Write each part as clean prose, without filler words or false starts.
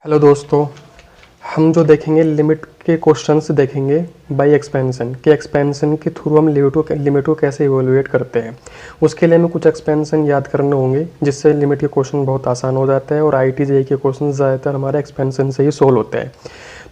Hello दोस्तों, हम जो देखेंगे लिमिट के क्वेश्चंस देखेंगे बाय एक्सपेंशन के एक्सपेंशन के थ्रू हम लिमिट को कैसे इवोल्यूएट करते हैं। उसके लिए हमें कुछ एक्सपेंशन याद करने होंगे जिससे लिमिट के क्वेश्चन बहुत आसान हो जाता है और आईटी जेईई के क्वेश्चन ज़्यादातर हमारे एक्सपेंशन से ही सोल्व होते हैं।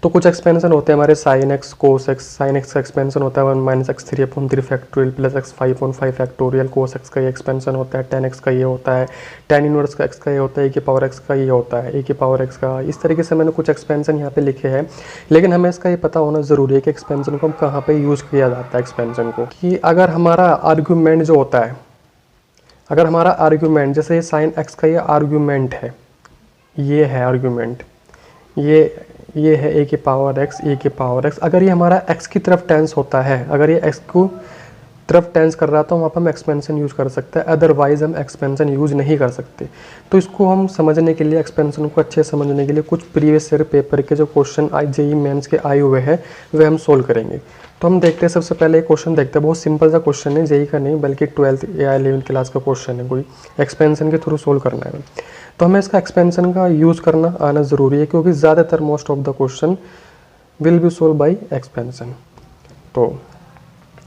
तो कुछ एक्सपेंशन होते हैं हमारे sine x cos x. Sine x का एक्सपेंशन होता है 1-x3/3 factorial plus x5/5 factorial. Cos x का ये एक्सपेंशन होता है, tan एक्स का ये होता है, tan इनवर्स का एक्स का ये होता है, ए की पावर एक्स का ये होता है, ए की पावर एक्स का। इस तरीके से मैंने कुछ एक्सपेंशन यहाँ पे लिखे हैं, लेकिन हमें इसका ये पता होना ज़रूरी है कि एक्सपेंशन को हम कहाँ पे यूज़ किया जाता है। एक्सपेंशन को कि अगर हमारा आर्ग्यूमेंट जो होता है, अगर हमारा आर्ग्यूमेंट जैसे ये साइन एक्स का ये आर्ग्यूमेंट है, ये है आर्ग्यूमेंट, ये है ए की पावर एक्स, ए की पावर एक्स। अगर ये हमारा एक्स की तरफ टेंस होता है, अगर ये एक्स को तरफ टेंस कर रहा था, वहाँ पर हम एक्सपेंशन यूज़ कर सकते हैं, अदरवाइज हम एक्सपेंशन यूज़ नहीं कर सकते। तो इसको हम समझने के लिए, एक्सपेंशन को अच्छे से समझने के लिए कुछ प्रीवियस ईयर पेपर के जो क्वेश्चन जेईई मेंस के आए हुए हैं वे हम सोल्व करेंगे। तो हम देखते हैं, सबसे पहले एक क्वेश्चन देखते हैं। बहुत सिंपल सा क्वेश्चन है, जेईई का नहीं बल्कि 12th या 11th क्लास का क्वेश्चन है, कोई एक्सपेंशन के थ्रू सोल्व करना है। तो हमें इसका एक्सपेंशन का यूज़ करना आना ज़रूरी है, क्योंकि ज़्यादातर most of the question will be solve by expansion. तो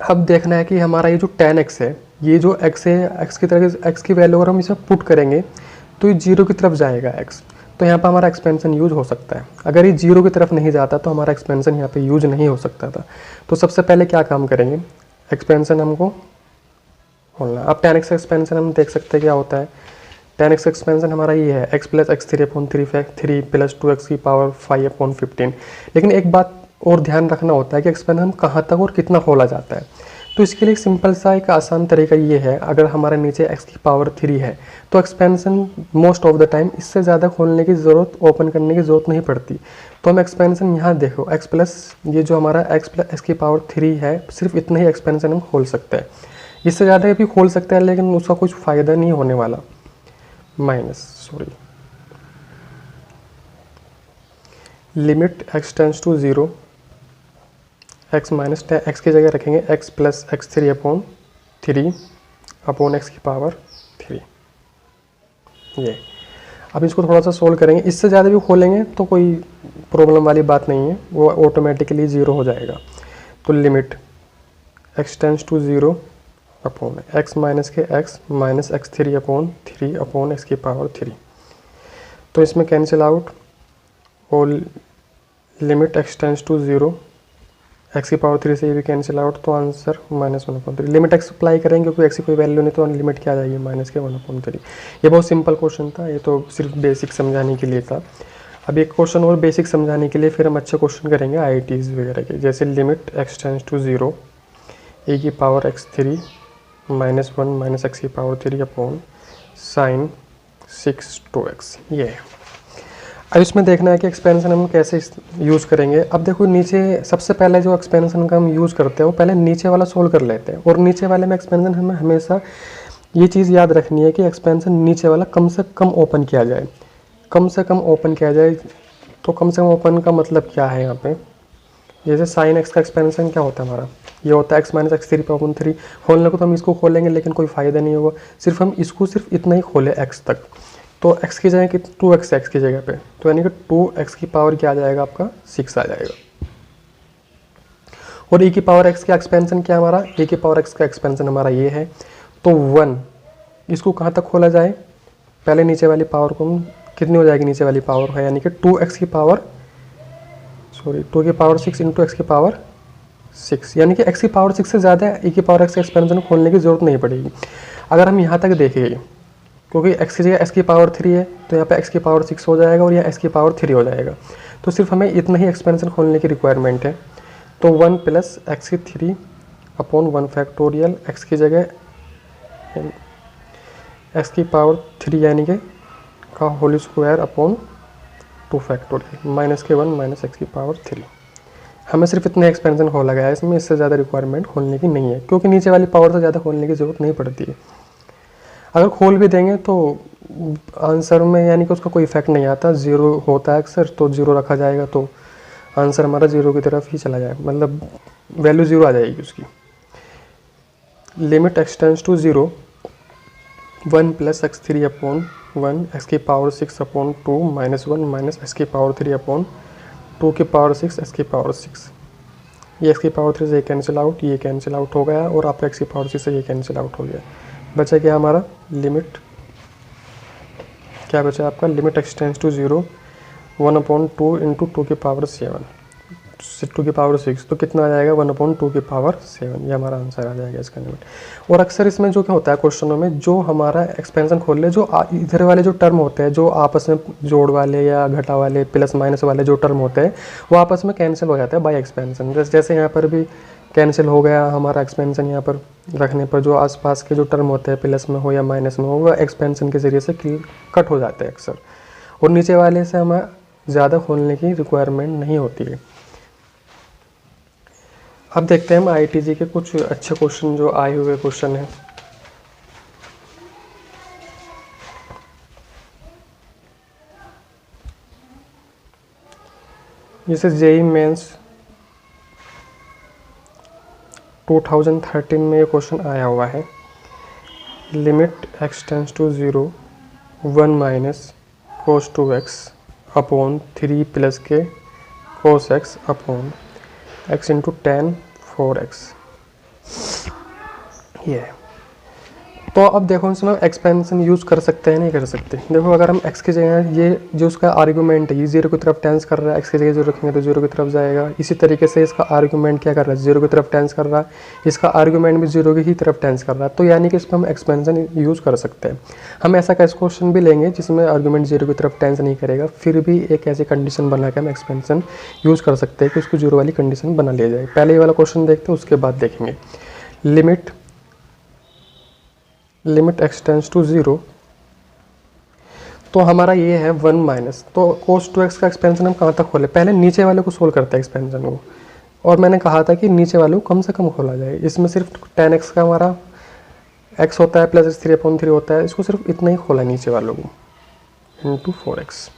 अब देखना है कि हमारा ये जो tan x है, ये जो x है, x की तरह x की वैल्यू अगर हम इसे पुट करेंगे तो ये 0 की तरफ जाएगा x। तो यहाँ पर हमारा एक्सपेंशन यूज हो सकता है। अगर ये 0 की तरफ नहीं जाता तो हमारा एक्सपेंशन यहाँ पे यूज नहीं हो सकता था। तो सबसे पहले क्या काम करेंगे, एक्सपेंशन हमको खोलना। अब tan x एक्सपेंशन हम देख सकते हैं क्या होता है। tan x एक्सपेंशन हमारा ये है x plus x3/3 plus 2x की पावर 5/15। लेकिन एक बात और ध्यान रखना होता है कि एक्सपेंशन कहाँ तक और कितना खोला जाता है। तो इसके लिए एक सिंपल सा एक आसान तरीका ये है, अगर हमारे नीचे x की पावर 3 है तो expansion most of the time इससे ज़्यादा खोलने की ज़रूरत, ओपन करने की ज़रूरत नहीं पड़ती। तो हम एक्सपेंशन यहाँ देखो, x प्लस ये जो हमारा x प्लस x की पावर 3 है, सिर्फ इतना ही एक्सपेंशन हम खोल सकते हैं। इससे ज़्यादा भी खोल सकते हैं लेकिन उसका कुछ फ़ायदा नहीं होने वाला। Limit x tends to 0, x minus x की जगह रखेंगे x plus x3/3 upon x की पावर 3। ये अब इसको थोड़ा सा सोल्व करेंगे। इससे ज़्यादा भी खोलेंगे तो कोई प्रॉब्लम वाली बात नहीं है, वो ऑटोमेटिकली 0 हो जाएगा। तो limit x tends to 0 upon x minus के x minus x3/3 upon x की पावर 3। तो इसमें कैंसिल आउट और limit x tends to 0, x की पावर 3 से ये भी कैंसिल आउट, तो आंसर -1/3। लिमिट x अप्लाई करेंगे क्योंकि x की कोई वैल्यू नहीं, तो लिमिट क्या आ जाएगी -1/3। ये बहुत सिंपल क्वेश्चन था, ये तो सिर्फ बेसिक समझाने के लिए था। अब एक क्वेश्चन और बेसिक समझाने के लिए फिर हम अच्छे क्वेश्चन करेंगे IITs वगैरह के, जैसे लिमिट x टेंस टू 0 ए की पावर x3 -1 माइनस x की पावर 3 अपॉन साइन 6 2x। ये है। अब इसमें देखना है कि एक्सपेंशन हम कैसे यूज़ करेंगे। अब देखो, नीचे सबसे पहले जो एक्सपेंशन का हम यूज़ करते हैं वो पहले नीचे वाला सोल्व कर लेते हैं, और नीचे वाले में एक्सपेंशन हमें हमेशा ये चीज़ याद रखनी है कि एक्सपेंशन नीचे वाला कम से कम ओपन किया जाए, कम से कम ओपन किया जाए। तो कम से कम ओपन का मतलब क्या है यहाँ पे, जैसे साइन एक्स का एक्सपेंशन क्या होता है हमारा, ये होता है x माइनस x3/3। खोलने को तो हम इसको खोलेंगे लेकिन कोई फ़ायदा नहीं होगा, सिर्फ हम इसको सिर्फ इतना ही खोले x तक। तो x की जगह कि 2x x की जगह पे, तो यानी कि 2x की पावर क्या आ जाएगा आपका 6 आ जाएगा। और e की पावर x का एक्सपेंशन क्या हमारा, e की पावर x का एक्सपेंशन हमारा ये है। तो 1 इसको कहाँ तक खोला जाए, पहले नीचे वाली पावर को हम कितनी हो जाएगी, नीचे वाली पावर है यानी कि 2x की पावर 2 की पावर 6 इंटू x की पावर 6, यानी कि x की पावर 6 से ज़्यादा e की पावर x का एक्सपेंशन खोलने की ज़रूरत नहीं पड़ेगी। अगर हम यहाँ तक देखेंगे, क्योंकि x की जगह x की पावर 3 है तो यहाँ पे x की पावर 6 हो जाएगा और यहाँ x की पावर 3 हो जाएगा। तो सिर्फ हमें इतना ही एक्सपेंशन खोलने की रिक्वायरमेंट है। तो 1 प्लस x की 3 अपॉन 1 फैक्टोरियल, x की जगह x की पावर 3 यानी कि का whole square upon 2 factorial minus के 1 माइनस x की पावर 3। हमें सिर्फ इतना एक्सपेंशन खोला गया है, इसमें इससे ज़्यादा रिक्वायरमेंट खोलने की नहीं है, क्योंकि नीचे वाली पावर से ज़्यादा खोलने की ज़रूरत नहीं पड़ती है। अगर खोल भी देंगे तो आंसर में यानी कि उसका कोई इफेक्ट नहीं आता, 0 होता है अक्सर, तो 0 रखा जाएगा तो आंसर हमारा 0 की तरफ ही चला जाएगा, मतलब वैल्यू 0 आ जाएगी उसकी। Limit x tends to 0 1 plus x three upon 1 x की power 6 upon 2 minus 1 minus x की पावर 3 अपॉन 2 की पावर 6 एक्स की पावर 6। ये एक्स की पावर 3 से ये कैंसिल आउट, ये कैंसिल आउट हो गया और आपका एक्स की पावर 6 से ये कैंसिल आउट हो गया। बचा क्या हमारा लिमिट, क्या बचा आपका limit x tends to 0 1/2 into 2 की पावर 7 2 की पावर 6, तो कितना आ जाएगा 1/2 की पावर 7। ये हमारा आंसर आ जाएगा इसका लिमिट। और अक्सर इसमें जो क्या होता है क्वेश्चनों में, जो हमारा एक्सपेंशन खोल ले, जो इधर वाले जो टर्म होते हैं जो आपस में जोड़ वाले या घटा वाले प्लस माइनस वाले जो टर्म होते हैं वो आपस में कैंसिल हो जाते हैं बाय एक्सपेंशन। जैसे यहाँ पर भी कैंसिल हो गया हमारा एक्सपेंशन, यहाँ पर रखने पर जो आसपास के जो टर्म होते हैं प्लस में हो या माइनस में हो वो एक्सपेंशन के ज़रिए से कट हो जाते हैं अक्सर, और नीचे वाले से हमें ज़्यादा खोलने की रिक्वायरमेंट नहीं होती है। अब देखते हैं हम आईटीजी के कुछ अच्छे क्वेश्चन जो आए हुए क्वेश्चन हैं। जैसे जेई मेंस 2013 में ये क्वेश्चन आया हुआ है, limit x tends to 0 1 minus cos 2x upon 3 plus के cos x upon x into tan 4x। ये है। तो अब देखो इसमें एक्सपेंशन यूज़ कर सकते हैं नहीं कर सकते। देखो अगर हम x की जगह ये जो उसका आर्गूमेंट है ये 0 की तरफ टेंस कर रहा है, x की जगह 0 रखेंगे तो 0 की तरफ जाएगा। इसी तरीके से इसका आर्गूमेंट क्या कर रहा है 0 की तरफ टेंस कर रहा है, इसका आर्गूमेंट भी 0 की ही तरफ टेंस कर रहा है। तो यानी कि इसमें हम एक्सपेंशन यूज़ कर सकते हैं। हम ऐसा कैसे क्वेश्चन भी लेंगे जिसमें आर्गूमेंट 0 की तरफ टेंस नहीं करेगा, फिर भी एक ऐसी कंडीशन बना के हम एक्सपेंशन यूज़ कर सकते हैं कि उसको 0 वाली कंडीशन बना लिया जाए। पहले ये वाला क्वेश्चन देखते हैं, उसके बाद देखेंगे लिमिट एक्स टेंस टू 0। तो हमारा ये है 1 माइनस, तो कोस 2x का एक्सपेंशन हम कहाँ तक खोले, पहले नीचे वाले को सोल्व करते हैं एक्सपेंशन को। और मैंने कहा था कि नीचे वाले को कम से कम खोला जाए। इसमें सिर्फ 10x का हमारा x होता है प्लस 3/3 होता है, इसको सिर्फ इतना ही खोला है नीचे वालों को इंटू 4x।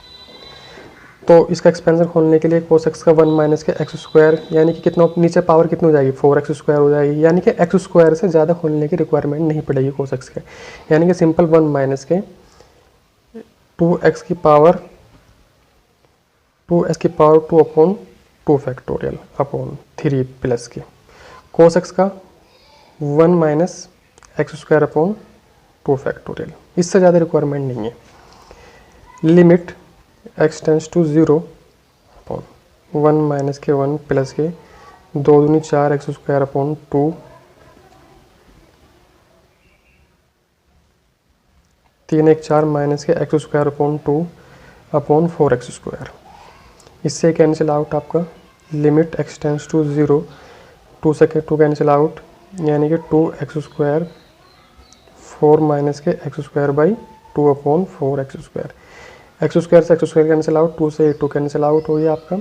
तो इसका एक्सपेंशन खोलने के लिए कोस x का 1 माइनस के एक्स स्क्वायर, यानी कि कितना नीचे पावर कितनी हो जाएगी 4x स्क्वायर हो जाएगी, यानी कि x स्क्वायर से ज़्यादा खोलने की रिक्वायरमेंट नहीं पड़ेगी कोस x के, यानी कि सिंपल 1 माइनस के 2x की power 2 upon 2 factorial upon 3 plus के कोस x का 1 minus x square upon 2 factorial. इससे ज़्यादा रिक्वायरमेंट नहीं है। Limit x tends to 0 upon 1 minus के 1 प्लस के 2 दूनी 4 एक्स स्क्वायर अपॉन 2 3 1 4 माइनस के x square upon 2 upon 4x square. इससे कैंसिल आउट आपका लिमिट एक्स टेंस टू 0 2 से 2 कैंसिल आउट, यानी कि 2x स्क्वायर 4 माइनस के x square by 2 upon 4x square. X square से एक्स स्क्वायर कैंसिल आउट, 2 से 2 cancel out हो गया आपका।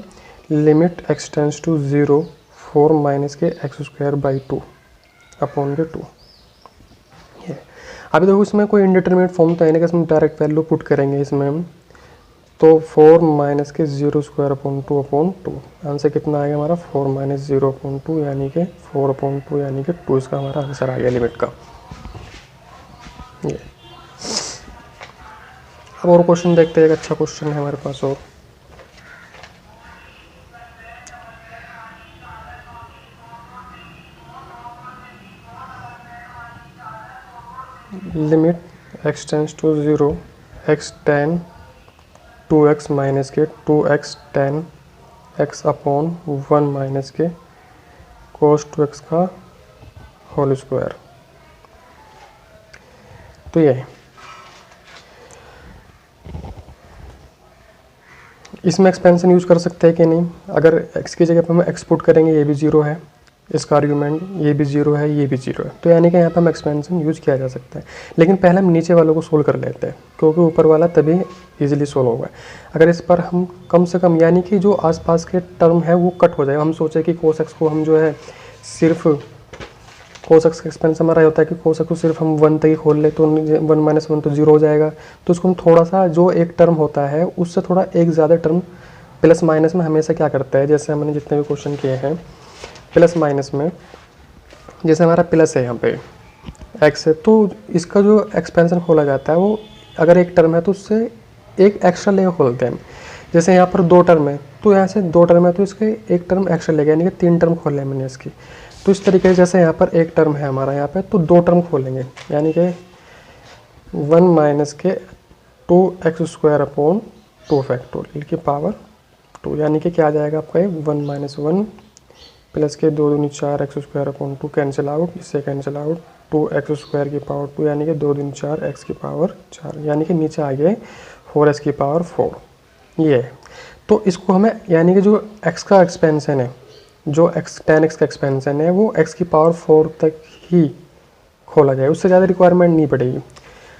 Limit x tends to 0 4 minus के एक्स स्क्वायर बाई 2 अपॉन के 2। ये अभी देखो इसमें कोई इंडिटरमिनेट फॉर्म तो है ना कि इसमें डायरेक्ट वैल्यू पुट करेंगे इसमें हम, तो 4 माइनस के 0 स्क्वायर अपॉन 2 अपॉन 2। आंसर कितना आएगा हमारा 4 माइनस 0 अपॉन 2 यानी कि 4 अपॉन 2 यानी कि 2 इसका हमारा आंसर आ गया लिमिट का। ये अब और क्वेश्चन देखते हैं, एक अच्छा क्वेश्चन है हमारे पास और limit x tends to 0 x tan 2x minus के 2x ten x upon 1 minus के कोस 2x का होल स्क्वायर। तो ये है। इसमें एक्सपेंशन यूज़ कर सकते हैं कि नहीं। अगर x की जगह पर हम x पुट करेंगे, ये भी 0 है, इसका आर्गूमेंट ये भी 0 है, ये भी 0 है, तो यानी कि यहाँ पर हम एक्सपेंशन यूज़ किया जा सकता है। लेकिन पहले हम नीचे वालों को सोल्व कर लेते हैं क्योंकि ऊपर वाला तभी इजीली सोल्व होगा। अगर इस पर हम कम से कम यानी कि जो आसपास के टर्म है वो कट हो जाएगा। हम सोचे कि कोस x को हम जो है सिर्फ कोस x का एक्सपेंशन हमारा होता है कि कोस x को सिर्फ हम 1 तक ही खोल ले तो 1 माइनस 1 तो 0 हो जाएगा। तो उसको हम थोड़ा सा जो एक टर्म होता है उससे थोड़ा एक ज़्यादा टर्म प्लस माइनस में हमेशा क्या करता है, जैसे हमने जितने भी क्वेश्चन किए हैं प्लस माइनस में, जैसे हमारा प्लस है यहाँ पे एक्स है, तो इसका जो एक्सपेंशन खोला जाता है वो अगर एक टर्म है तो उससे एक एक्स्ट्रा लेकर खोलते हैं। जैसे यहाँ पर 2 टर्म है तो यहाँ से 2 टर्म है तो इसके एक टर्म एक्स्ट्रा लेगा, यानी कि 3 टर्म खोले हैं मैंने इसकी। तो इस तरीके से जैसे यहाँ पर एक टर्म है हमारा यहाँ पे तो 2 टर्म खोलेंगे, यानी कि 1 माइनस के 2x² अपॉन 2 फैक्टोरियल की पावर 2, यानी कि क्या आ जाएगा आपका ये 1 माइनस 1 प्लस के 2 दूनी 4x² अपॉन 2 कैंसिल आउट, इससे कैंसिल आउट 2x² की पावर 2, यानी कि 2 दूनी 4 x की पावर 4, यानी कि नीचे आ गए 4x की पावर 4। ये है, तो इसको हमें यानी कि जो x का एक्सपेंशन है, जो tan x का एक्सपेंशन है वो x की पावर 4 तक ही खोला जाए, उससे ज़्यादा रिक्वायरमेंट नहीं पड़ेगी।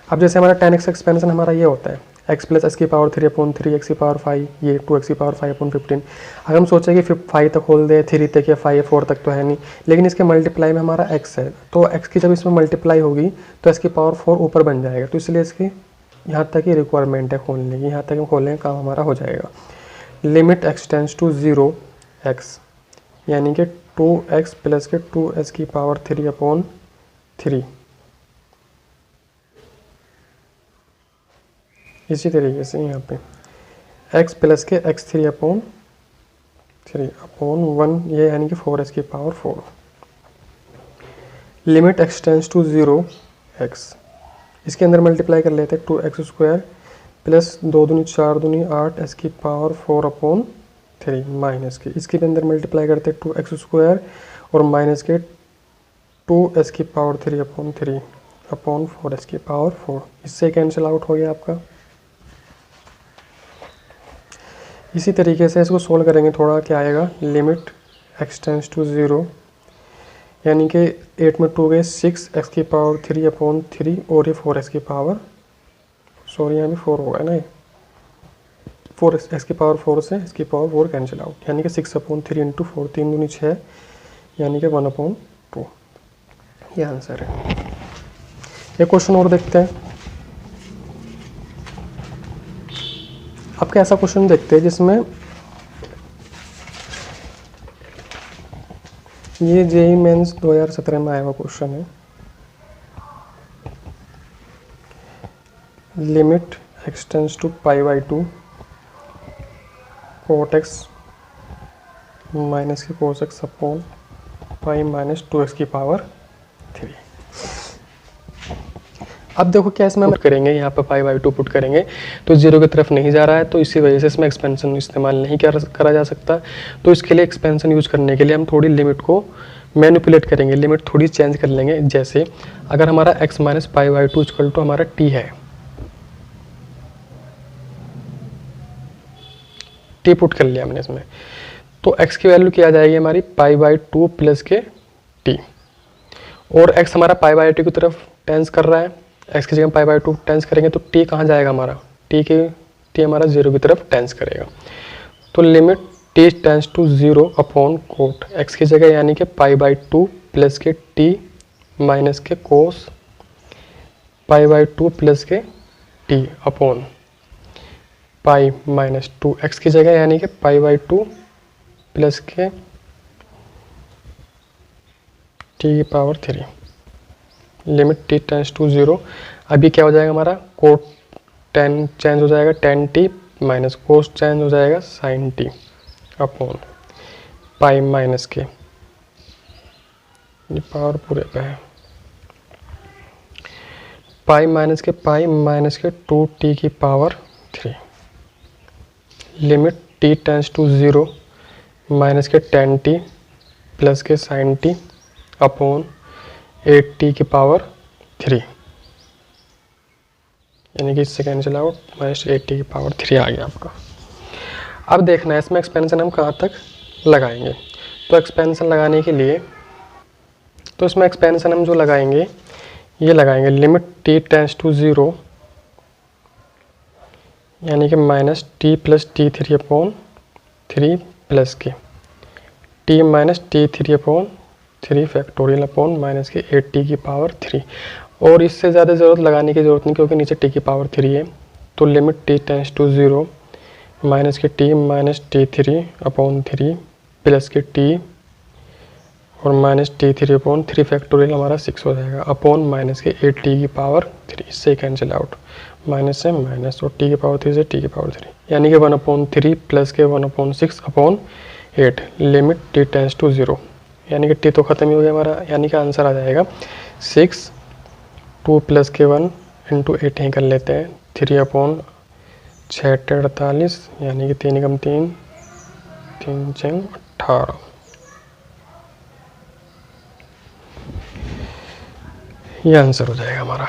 अब जैसे हमारा tan x का एक्सपेंशन हमारा ये होता है x प्लस x की पावर 3 अपॉन 3, x की पावर 5, ये 2x की पावर 5 अपॉन 15। अगर हम सोचें कि 5 तक खोल दे, 3 तक या 5 4 तक तो है नहीं, लेकिन इसके मल्टीप्लाई में हमारा x है, तो x की जब इसमें मल्टीप्लाई होगी तो x की पावर 4 ऊपर बन जाएगा, तो इसलिए इसकी यहाँ तक ही रिक्वायरमेंट है खोलने की, यहाँ तक हम खोलें काम हमारा हो जाएगा। Limit x tends to 0 x, यानी कि 2x प्लस के 2s की पावर 3 अपॉन 3। इसी तरीके से यहाँ पे x प्लस के x3 अपॉन 3 अपॉन 1, ये यानी कि 4s की power 4। Limit x tends to 0 x, इसके अंदर मल्टीप्लाई कर लेते हैं 2x² प्लस 2 दूनी 4 दूनी 8 s की पावर 4 अपॉन 3 माइनस के, इसके भी अंदर मल्टीप्लाई करते हैं 2x² और माइनस के 2s की पावर 3 अपॉन 3 अपॉन 4s की पावर 4, इससे कैंसिल आउट हो गया आपका। इसी तरीके से इसको सोल्व करेंगे थोड़ा, क्या आएगा लिमिट x टेंस टू 0, यानी कि 8 में 2 गए 6x की पावर 3 अपॉन 3 और ये 4x की पावर, सॉरी यहाँ भी 4 होगा ना, 4x की पावर 4 से x की पावर 4 कैंसिल आउट, यानी कि 6 अपॉन 3 इंटू 4, 3 दूनी 6, यानी कि 1 अपॉन 2, ये आंसर है। एक क्वेश्चन और देखते हैं। आपका ऐसा क्वेश्चन देखते हैं जिसमें ये जेईई मेंस 2017 में आया हुआ क्वेश्चन है। Limit x tends to π/2 cot x minus के cos x upon pi minus 2x की पावर 3। अब देखो क्या इसमें हम करेंगे, यहाँ पर π/2 पुट करेंगे तो 0 की तरफ नहीं जा रहा है, तो इसी वजह से इसमें एक्सपेंशन इस्तेमाल नहीं करा जा सकता। तो इसके लिए एक्सपेंशन यूज करने के लिए हम थोड़ी लिमिट को मैनिपुलेट करेंगे, लिमिट थोड़ी चेंज कर लेंगे। जैसे अगर हमारा x माइनस π/2 इक्वल टू हमारा t है, t पुट कर लिया हमने इसमें, तो x की वैल्यू क्या आ जाएगी हमारी π/2 प्लस के t, और x हमारा π/2 की तरफ टेंस कर रहा है, x की जगह π/2 टेंस करेंगे तो t कहाँ जाएगा हमारा, t हमारा 0 की तरफ टेंस करेगा। तो limit t tends to 0 upon cot x की जगह, यानी कि π/2 प्लस के t माइनस के कोस π/2 प्लस के t upon pi minus 2 x की जगह, यानी कि π/2 प्लस के t की power 3। Limit t tends to 0, अभी क्या हो जाएगा हमारा कोट tan चेंज हो जाएगा tan t minus cos change हो जाएगा sin t upon pi minus के, ये पावर पूरे पे है, पाई माइनस के 2t की power 3। Limit t tends to 0 minus के tan t प्लस के sin t अपॉन 8t की पावर 3, यानी कि इससे कैंसिल आउट माइनस 8t की पावर 3 आ गया आपका। अब देखना है इसमें एक्सपेंशन हम कहाँ तक लगाएंगे। तो एक्सपेंशन लगाने के लिए, तो इसमें एक्सपेंशन हम जो लगाएंगे ये लगाएंगे लिमिट t टेंस टू 0, यानी कि minus t plus t3 upon 3 plus के t minus t3 upon 3 factorial upon minus के 8t की पावर 3, और इससे ज़्यादा ज़रूरत लगाने की ज़रूरत नहीं क्योंकि नीचे t की पावर 3 है। तो limit t tends to 0 minus के t minus t3 upon 3 plus के t और minus t three upon three factorial हमारा 6 हो जाएगा अपॉन माइनस के 8 टी की पावर 3, इससे कैंसिल आउट, माइनस से माइनस और टी की पावर 3 से टी की पावर 3, यानी कि 1/3 प्लस के 1/6 upon 8 limit t tends to 0, यानी कि टी तो ख़त्म ही हो गया हमारा, यानी कि आंसर आ जाएगा 6, 2 प्लस के 1 इंटू 8 ही कर लेते हैं, 3/6 48, यानी कि 3 कम 3, 3 6 18। ये आंसर हो जाएगा हमारा।